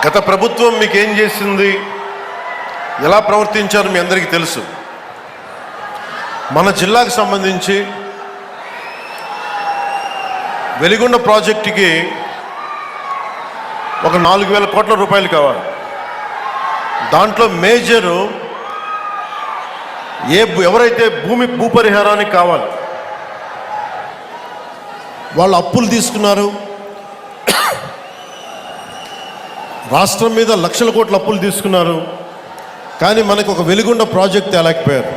గత ప్రభుత్వం మీకు ఏం చేసింది, ఎలా ప్రవర్తించారు మీ అందరికీ తెలుసు. మన జిల్లాకు సంబంధించి వెలిగొండ ప్రాజెక్టుకి ఒక 4,000 కోట్ల రూపాయలు కావాలి. దాంట్లో మేజరు ఎవరైతే భూపరిహారానికి కావాలి వాళ్ళు అప్పులు తీసుకున్నారు. రాష్ట్రం మీద లక్షల కోట్ల అప్పులు తీసుకున్నారు. కానీ మనకు ఒక వెలిగొండ ప్రాజెక్ట్ తేలేకపోయారు.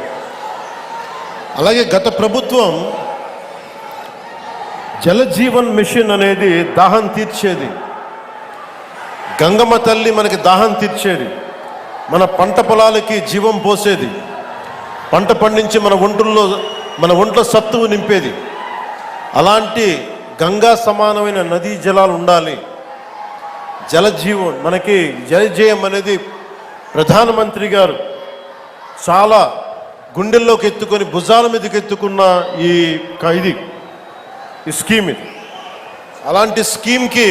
అలాగే గత ప్రభుత్వం జలజీవన్ మిషన్ అనేది దాహం తీర్చేది. గంగమ్మ తల్లి మనకి దాహం తీర్చేది, మన పంట పొలాలకి జీవం పోసేది, పంట పండించి మన ఒంట్లో సత్తువు నింపేది. అలాంటి గంగా సమానమైన నదీ జలాలు ఉండాలి. జలజీవన్ మనకి జలజయం అనేది ప్రధానమంత్రి గారు చాలా గుండెల్లోకి ఎత్తుకొని భుజాల మీదకి ఎత్తుకున్న ఈ స్కీమ్ ఇది. అలాంటి స్కీమ్కి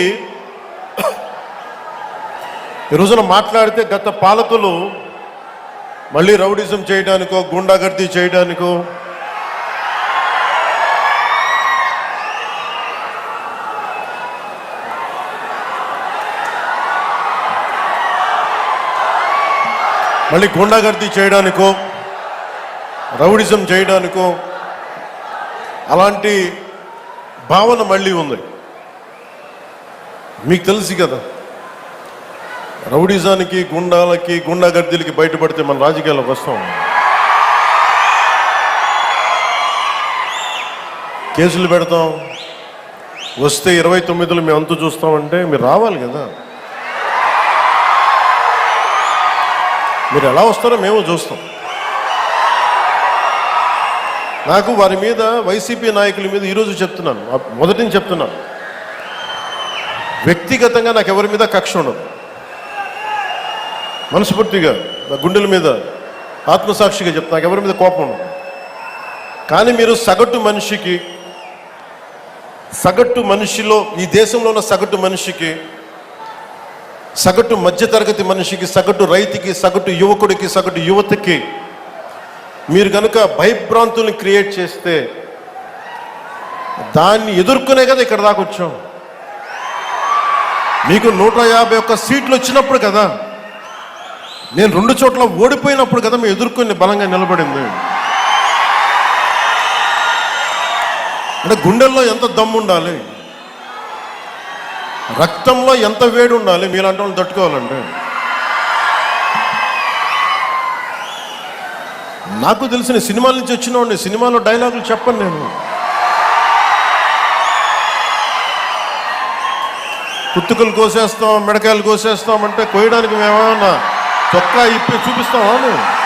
ఈ రోజున మాట్లాడితే గత పాలకులు మళ్ళీ రౌడిజం చేయడానికో గుండాగర్దీ చేయడానికో రౌడిజం చేయడానికో అలాంటి భావన మళ్ళీ ఉంది. మీకు తెలుసు కదా, రౌడిజానికి గుండాగర్దీలకి బయటపడితే మన రాజకీయాలకు వస్తాం. కేసులు పెడతాం, వస్తే 29లో మేము అంతు చూస్తామంటే మీరు రావాలి కదా. మీరు ఎలా వస్తారో మేము చూస్తాం. నాకు వారి మీద, వైసీపీ నాయకుల మీద ఈరోజు చెప్తున్నాను, మొదటి నుంచి చెప్తున్నాను, వ్యక్తిగతంగా నాకు ఎవరి మీద కక్ష ఉండదు. మనస్ఫూర్తిగా గుండెల మీద ఆత్మసాక్షిగా చెప్తా, నాకు ఎవరి మీద కోపం ఉండదు. కానీ మీరు సగటు మనిషిలో, ఈ దేశంలో ఉన్న సగటు మనిషికి, సగటు మధ్యతరగతి మనిషికి, సగటు రైతుకి, సగటు యువకుడికి, సగటు యువతకి మీరు కనుక భయభ్రాంతుల్ని క్రియేట్ చేస్తే దాన్ని ఎదుర్కొనే కదా ఇక్కడ దాకా వచ్చాం. మీకు 151 సీట్లు వచ్చినప్పుడు కదా, నేను 2 చోట్ల ఓడిపోయినప్పుడు కదా మేము ఎదుర్కొని బలంగా నిలబడింది. అంటే గుండెల్లో ఎంత దమ్ము ఉండాలి, రక్తంలో ఎంత వేడి ఉండాలి మీలాంటి వాళ్ళు తట్టుకోవాలంటే. నాకు తెలిసిన సినిమాల నుంచి వచ్చినవాడిని, సినిమాలో డైలాగులు చెప్పను నేను. కుత్తుకలు కోసేస్తాం, మిడకాయలు కోసేస్తాం అంటే కోయడానికి మేమేమన్నా చొక్కా ఇప్పి చూపిస్తామా?